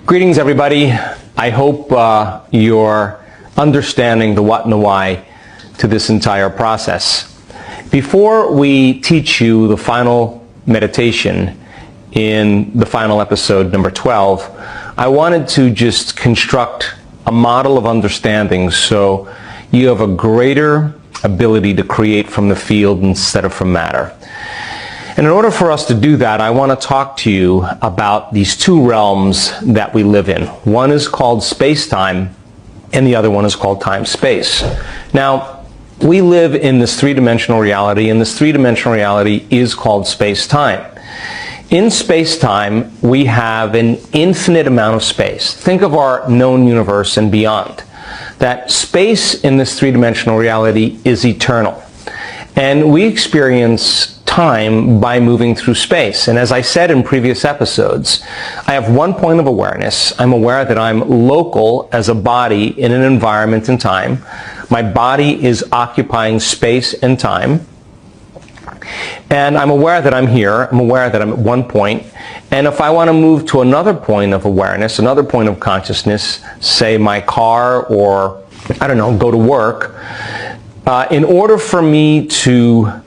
Greetings, everybody. I hope you're understanding the what and the why to this entire process. Before we teach you the final meditation in the final episode, number 12, I wanted to just construct a model of understanding so you have a greater ability to create from the field instead of from matter. And in order for us to do that, I want to talk to you about these two realms that we live in. One is called space-time, and the other one is called time-space. Now, we live in this three-dimensional reality, and this three-dimensional reality is called space-time. In space-time, we have an infinite amount of space. Think of our known universe and beyond. That space in this three-dimensional reality is eternal. And we experience time by moving through space. And as I said in previous episodes, I have one point of awareness. I'm aware that I'm local as a body in an environment and time. My body is occupying space and time. And I'm aware that I'm here. I'm aware that I'm at one point. And if I want to move to another point of awareness, another point of consciousness, say my car or, I don't know, go to work, in order for me to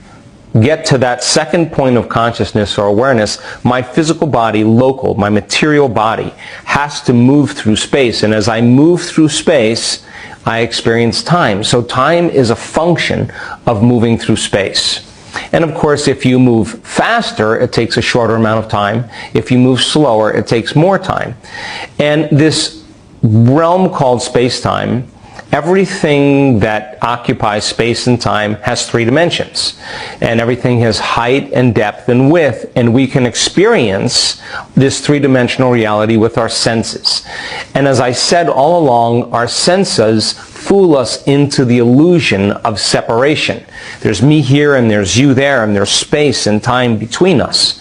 get to that second point of consciousness or awareness, my physical body, local, my material body, has to move through space. And as I move through space, I experience time. So time is a function of moving through space. And of course, if you move faster, it takes a shorter amount of time. If you move slower, it takes more time. And this realm called space-time, everything that occupies space and time has three dimensions. And everything has height and depth and width. And we can experience this three-dimensional reality with our senses. And as I said all along, our senses fool us into the illusion of separation. There's me here and there's you there and there's space and time between us.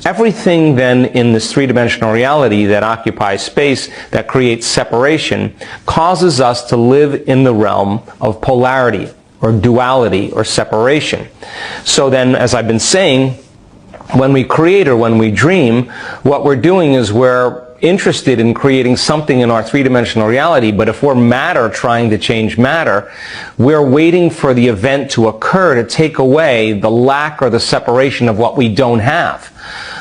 Everything then in this three-dimensional reality that occupies space, that creates separation, causes us to live in the realm of polarity or duality or separation. So then, as I've been saying, when we create or when we dream, what we're doing is we're interested in creating something in our three-dimensional reality, but if we're matter trying to change matter, we're waiting for the event to occur to take away the lack or the separation of what we don't have.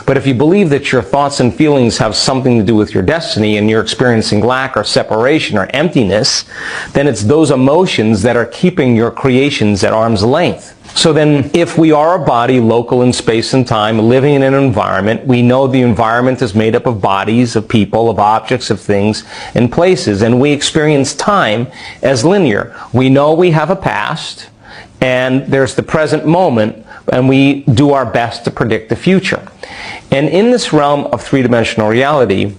But if you believe that your thoughts and feelings have something to do with your destiny and you're experiencing lack or separation or emptiness, then it's those emotions that are keeping your creations at arm's length. So then, if we are a body local in space and time, living in an environment, we know the environment is made up of bodies, of people, of objects, of things, and places, and we experience time as linear. We know we have a past, and there's the present moment, and we do our best to predict the future. And in this realm of three-dimensional reality,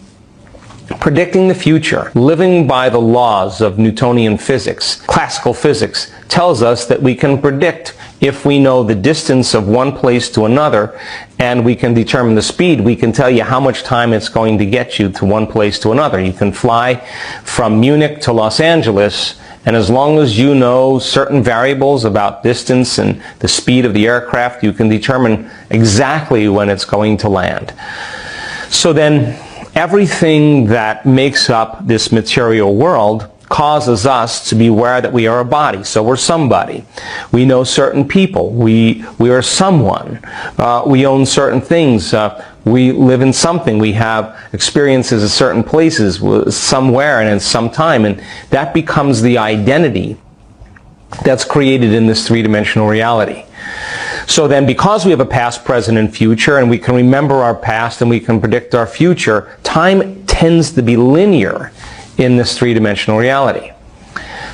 predicting the future, living by the laws of Newtonian physics, classical physics, tells us that we can predict if we know the distance of one place to another and we can determine the speed. We can tell you how much time it's going to get you to one place to another. You can fly from Munich to Los Angeles, and as long as you know certain variables about distance and the speed of the aircraft, you can determine exactly when it's going to land. So then, everything that makes up this material world causes us to be aware that we are a body. So we're somebody. We know certain people. We are someone. We own certain things. We live in something. We have experiences at certain places, somewhere and in some time. And that becomes the identity that's created in this three-dimensional reality. So then, because we have a past, present, and future, and we can remember our past and we can predict our future, time tends to be linear in this three-dimensional reality.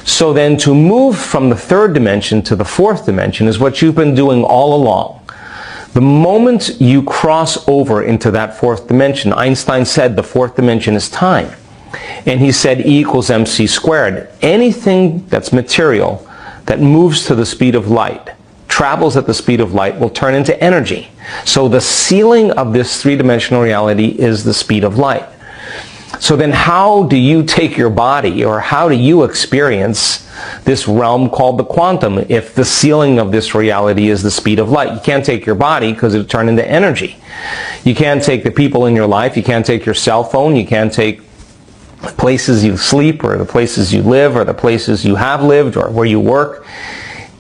So then, to move from the third dimension to the fourth dimension is what you've been doing all along. The moment you cross over into that fourth dimension, Einstein said the fourth dimension is time. And he said E equals mc squared. Anything that's material that moves to the speed of light, travels at the speed of light, will turn into energy. So the ceiling of this three-dimensional reality is the speed of light. So then how do you take your body, or how do you experience this realm called the quantum if the ceiling of this reality is the speed of light? You can't take your body because it would turn into energy. You can't take the people in your life. You can't take your cell phone. You can't take places you sleep, or the places you live, or the places you have lived, or where you work.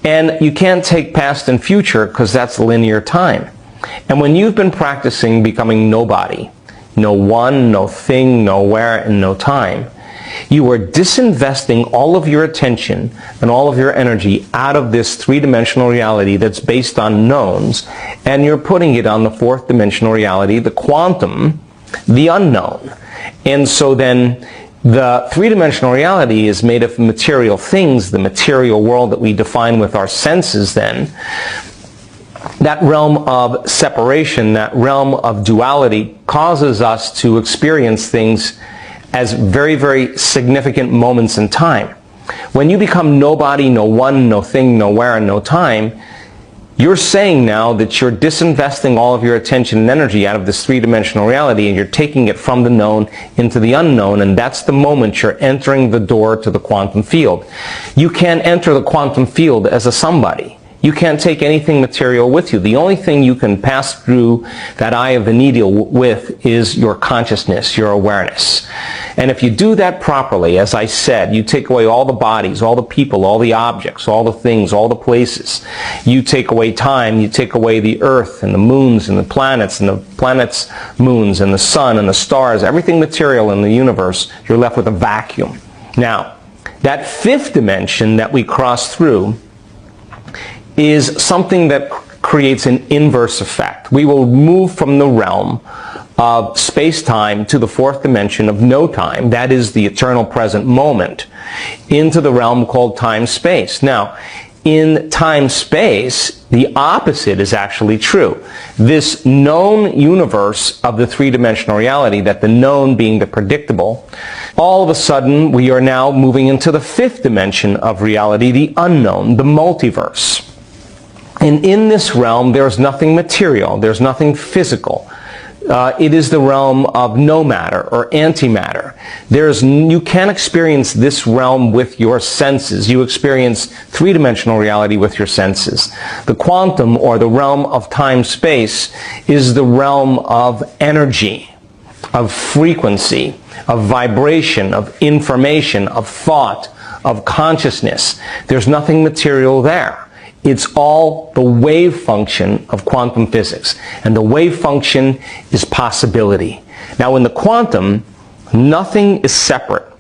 And you can't take past and future because that's linear time. And when you've been practicing becoming nobody, no one, no thing, no where, and no time, you are disinvesting all of your attention and all of your energy out of this three-dimensional reality that's based on knowns, and you're putting it on the fourth dimensional reality, the quantum, the unknown. And so then the three-dimensional reality is made of material things, the material world that we define with our senses then. That realm of separation, that realm of duality, causes us to experience things as very, very significant moments in time. When you become nobody, no one, no thing, no where, and no time, you're saying now that you're disinvesting all of your attention and energy out of this three-dimensional reality, and you're taking it from the known into the unknown, and that's the moment you're entering the door to the quantum field. You can't enter the quantum field as a somebody. You can't take anything material with you. The only thing you can pass through that eye of the needle with is your consciousness, your awareness. And if you do that properly, as I said, you take away all the bodies, all the people, all the objects, all the things, all the places. You take away time, you take away the earth and the moons and the planets moons and the sun and the stars, everything material in the universe, you're left with a vacuum. Now, that fifth dimension that we cross through is something that creates an inverse effect. We will move from the realm of space-time to the fourth dimension of no time, that is the eternal present moment, into the realm called time-space. Now, in time-space, the opposite is actually true. This known universe of the three-dimensional reality, that the known being the predictable, all of a sudden we are now moving into the fifth dimension of reality, the unknown, the multiverse. And in this realm, there's nothing material, there's nothing physical. It is the realm of no matter or antimatter. You can't experience this realm with your senses. You experience three-dimensional reality with your senses. The quantum, or the realm of time-space, is the realm of energy, of frequency, of vibration, of information, of thought, of consciousness. There's nothing material there. It's all the wave function of quantum physics. And the wave function is possibility. Now in the quantum, nothing is separate.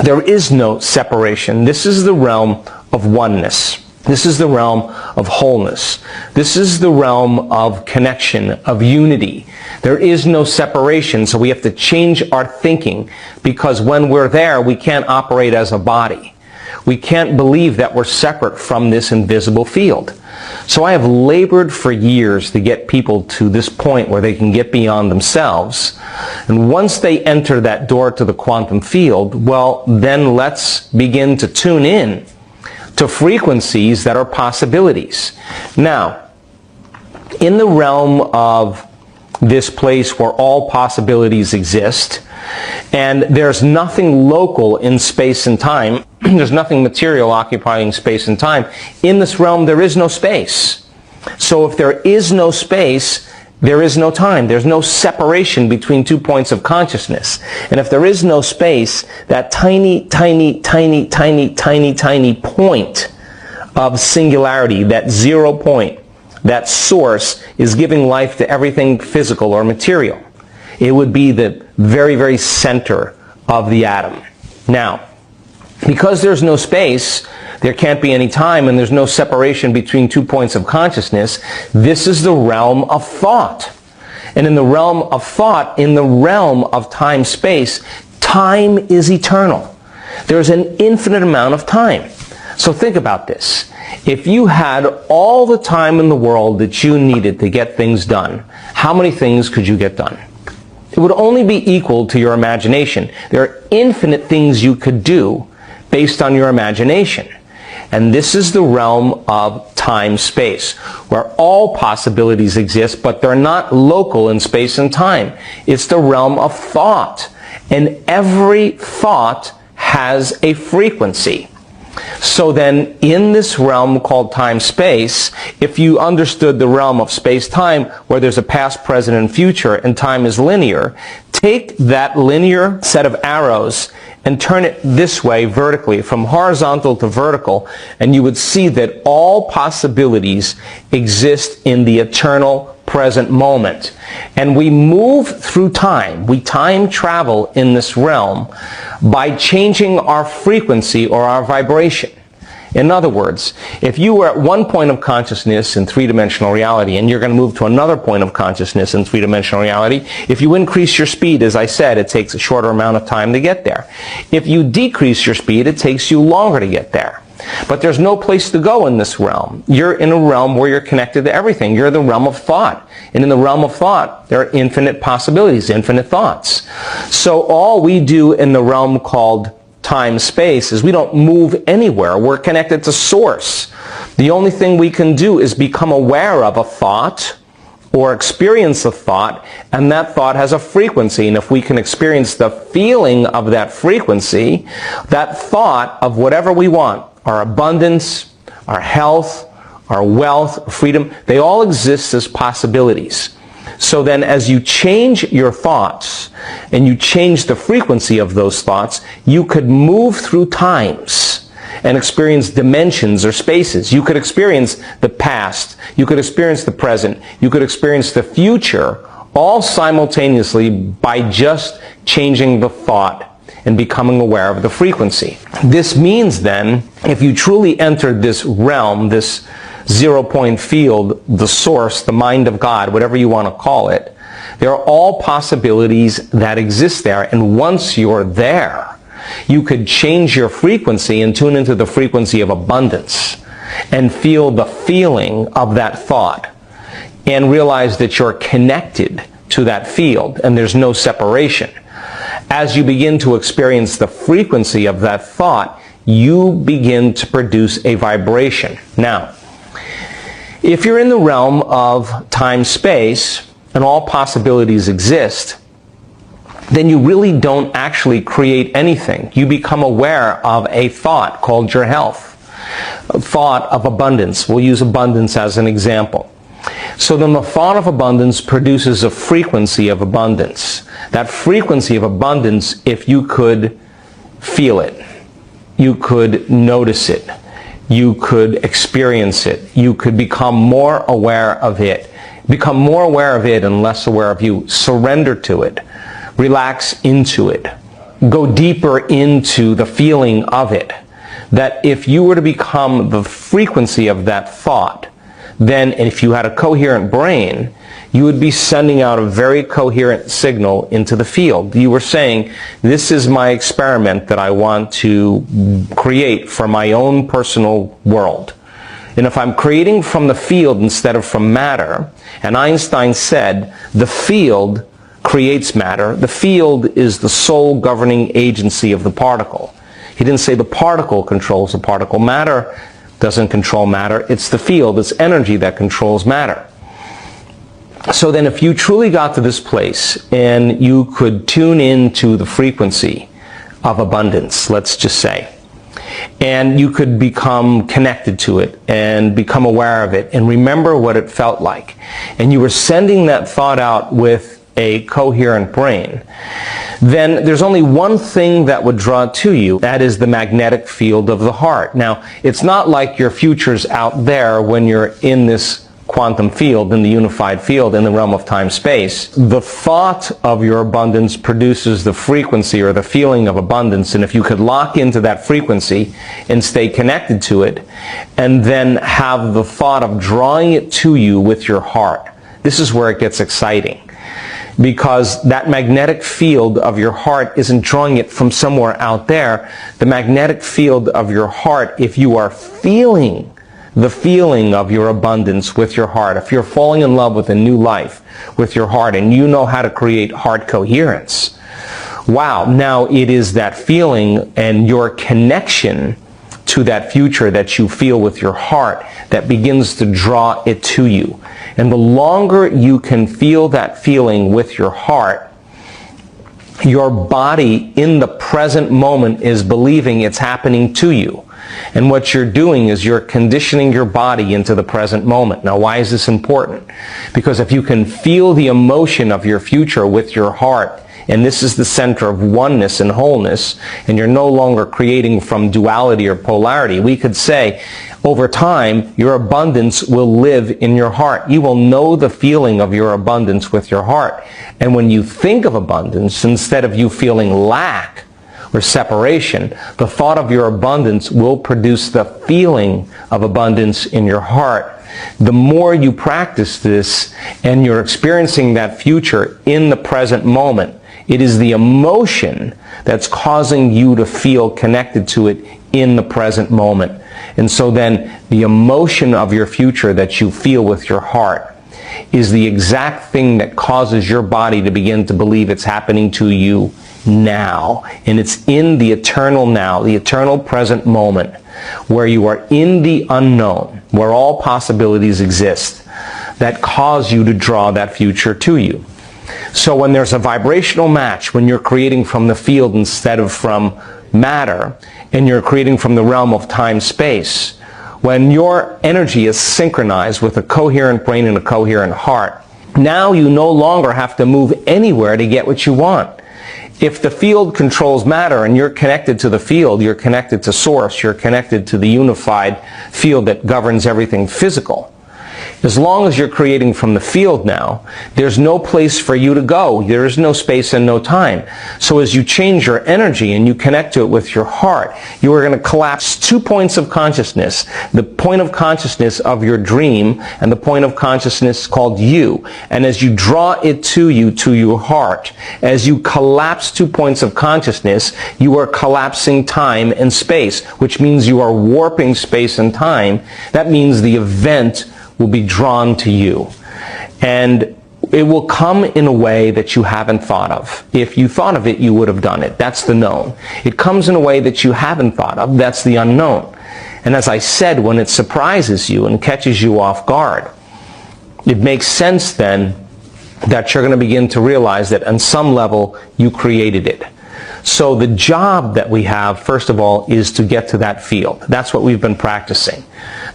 There is no separation. This is the realm of oneness. This is the realm of wholeness. This is the realm of connection, of unity. There is no separation, so we have to change our thinking, because when we're there, we can't operate as a body. We can't believe that we're separate from this invisible field. So I have labored for years to get people to this point where they can get beyond themselves. And once they enter that door to the quantum field, well, then let's begin to tune in to frequencies that are possibilities. Now, in the realm of this place where all possibilities exist, and there's nothing local in space and time, there's nothing material occupying space and time. In this realm, there is no space. So if there is no space, there is no time. There's no separation between 2 points of consciousness. And if there is no space, that tiny, tiny, tiny, tiny, tiny, tiny point of singularity, that 0 point, that source, is giving life to everything physical or material. It would be the very, very center of the atom. Now, because there's no space, there can't be any time, and there's no separation between 2 points of consciousness, this is the realm of thought. And in the realm of thought, in the realm of time-space, time is eternal. There's an infinite amount of time. So think about this. If you had all the time in the world that you needed to get things done, how many things could you get done? It would only be equal to your imagination. There are infinite things you could do based on your imagination. And this is the realm of time-space, where all possibilities exist, but they're not local in space and time. It's the realm of thought. And every thought has a frequency. So then, in this realm called time-space, if you understood the realm of space-time, where there's a past, present, and future, and time is linear, take that linear set of arrows and turn it this way vertically, from horizontal to vertical, and you would see that all possibilities exist in the eternal present moment. And we move through time. We time travel in this realm by changing our frequency or our vibration. In other words, if you were at one point of consciousness in three-dimensional reality and you're going to move to another point of consciousness in three-dimensional reality, if you increase your speed, as I said, it takes a shorter amount of time to get there. If you decrease your speed, it takes you longer to get there. But there's no place to go in this realm. You're in a realm where you're connected to everything. You're the realm of thought. And in the realm of thought, there are infinite possibilities, infinite thoughts. So all we do in the realm called time-space is we don't move anywhere. We're connected to source. The only thing we can do is become aware of a thought or experience a thought, and that thought has a frequency. And if we can experience the feeling of that frequency, that thought of whatever we want, our abundance, our health, our wealth, freedom, they all exist as possibilities. So then as you change your thoughts and you change the frequency of those thoughts, you could move through times and experience dimensions or spaces. You could experience the past, you could experience the present, you could experience the future, all simultaneously by just changing the thought and becoming aware of the frequency. This means then, if you truly entered this realm, this zero-point field, the source, the mind of God, whatever you want to call it, there are all possibilities that exist there. And once you're there, you could change your frequency and tune into the frequency of abundance and feel the feeling of that thought and realize that you're connected to that field and there's no separation. As you begin to experience the frequency of that thought, you begin to produce a vibration. Now, if you're in the realm of time-space and all possibilities exist, then you really don't actually create anything. You become aware of a thought called your health, a thought of abundance. We'll use abundance as an example. So then the thought of abundance produces a frequency of abundance. That frequency of abundance, if you could feel it, you could notice it, you could experience it, you could become more aware of it. Become more aware of it and less aware of you. Surrender to it. Relax into it. Go deeper into the feeling of it. That if you were to become the frequency of that thought, then if you had a coherent brain, you would be sending out a very coherent signal into the field. You were saying, this is my experiment that I want to create for my own personal world. And if I'm creating from the field instead of from matter, and Einstein said, the field creates matter, the field is the sole governing agency of the particle. He didn't say the particle controls the particle. Matter doesn't control matter. It's the field, it's energy that controls matter. So then if you truly got to this place and you could tune into the frequency of abundance, let's just say, and you could become connected to it and become aware of it and remember what it felt like, and you were sending that thought out with a coherent brain, then there's only one thing that would draw to you. That is the magnetic field of the heart. Now, it's not like your future's out there when you're in this quantum field, in the unified field, in the realm of time-space. The thought of your abundance produces the frequency or the feeling of abundance, and if you could lock into that frequency and stay connected to it, and then have the thought of drawing it to you with your heart, this is where it gets exciting. Because that magnetic field of your heart isn't drawing it from somewhere out there. The magnetic field of your heart, if you are feeling the feeling of your abundance with your heart, if you're falling in love with a new life with your heart and you know how to create heart coherence, wow, now it is that feeling and your connection to that future that you feel with your heart that begins to draw it to you. And the longer you can feel that feeling with your heart, your body in the present moment is believing it's happening to you. And what you're doing is you're conditioning your body into the present moment. Now, why is this important? Because if you can feel the emotion of your future with your heart, and this is the center of oneness and wholeness, and you're no longer creating from duality or polarity, we could say, over time, your abundance will live in your heart. You will know the feeling of your abundance with your heart. And when you think of abundance, instead of you feeling lack or separation, the thought of your abundance will produce the feeling of abundance in your heart. The more you practice this and you're experiencing that future in the present moment, it is the emotion that's causing you to feel connected to it in the present moment. And so then the emotion of your future that you feel with your heart is the exact thing that causes your body to begin to believe it's happening to you now. And it's in the eternal now, the eternal present moment, where you are in the unknown, where all possibilities exist, that cause you to draw that future to you. So when there's a vibrational match, when you're creating from the field instead of from matter, and you're creating from the realm of time-space, when your energy is synchronized with a coherent brain and a coherent heart, now you no longer have to move anywhere to get what you want. If the field controls matter and you're connected to the field, you're connected to source, you're connected to the unified field that governs everything physical. As long as you're creating from the field now, there's no place for you to go. There is no space and no time. So as you change your energy and you connect to it with your heart, you are going to collapse 2 points of consciousness. The point of consciousness of your dream and the point of consciousness called you. And as you draw it to you, to your heart, as you collapse 2 points of consciousness, you are collapsing time and space, which means you are warping space and time. That means the event will be drawn to you. And it will come in a way that you haven't thought of. If you thought of it, you would have done it. That's the known. It comes in a way that you haven't thought of. That's the unknown. And as I said, when it surprises you and catches you off guard, it makes sense then that you're going to begin to realize that on some level you created it. So the job that we have, first of all, is to get to that field. That's what we've been practicing.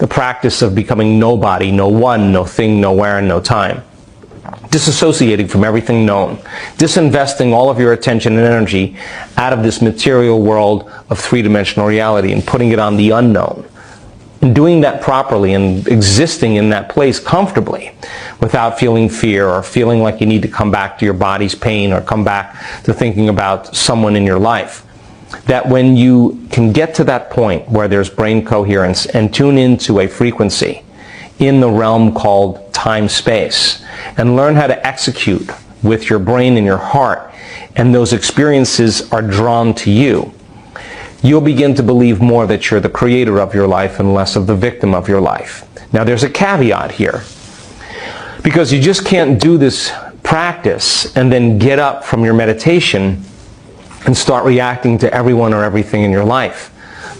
The practice of becoming nobody, no one, no thing, nowhere, and no time. Disassociating from everything known. Disinvesting all of your attention and energy out of this material world of three-dimensional reality and putting it on the unknown. And doing that properly and existing in that place comfortably without feeling fear or feeling like you need to come back to your body's pain or come back to thinking about someone in your life. That when you can get to that point where there's brain coherence and tune into a frequency in the realm called time-space and learn how to execute with your brain and your heart, and those experiences are drawn to you, you'll begin to believe more that you're the creator of your life and less of the victim of your life. Now there's a caveat here, because you just can't do this practice and then get up from your meditation and start reacting to everyone or everything in your life.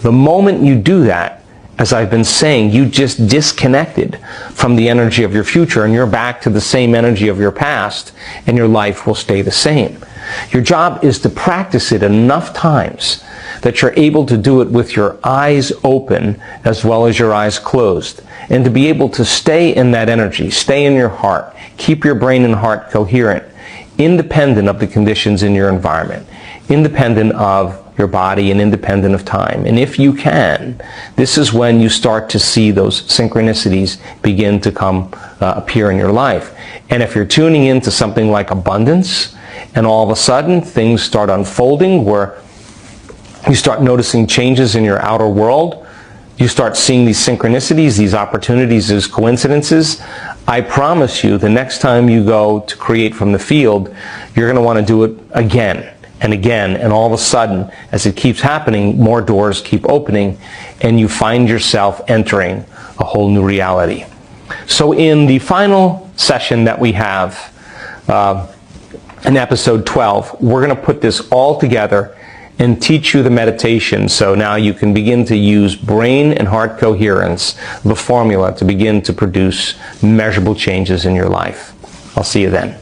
The moment you do that, as I've been saying, you just disconnected from the energy of your future and you're back to the same energy of your past, and your life will stay the same. Your job is to practice it enough times that you're able to do it with your eyes open as well as your eyes closed, and to be able to stay in that energy, stay in your heart, keep your brain and heart coherent, independent of the conditions in your environment, independent of your body and independent of time. And if you can, this is when you start to see those synchronicities begin to appear in your life. And if you're tuning into something like abundance, and all of a sudden things start unfolding where you start noticing changes in your outer world, you start seeing these synchronicities, these opportunities as coincidences, I promise you the next time you go to create from the field, you're going to want to do it again and again, and all of a sudden, as it keeps happening, more doors keep opening, and you find yourself entering a whole new reality. So in the final session that we have, in episode 12, we're going to put this all together and teach you the meditation, so now you can begin to use brain and heart coherence, the formula, to begin to produce measurable changes in your life. I'll see you then.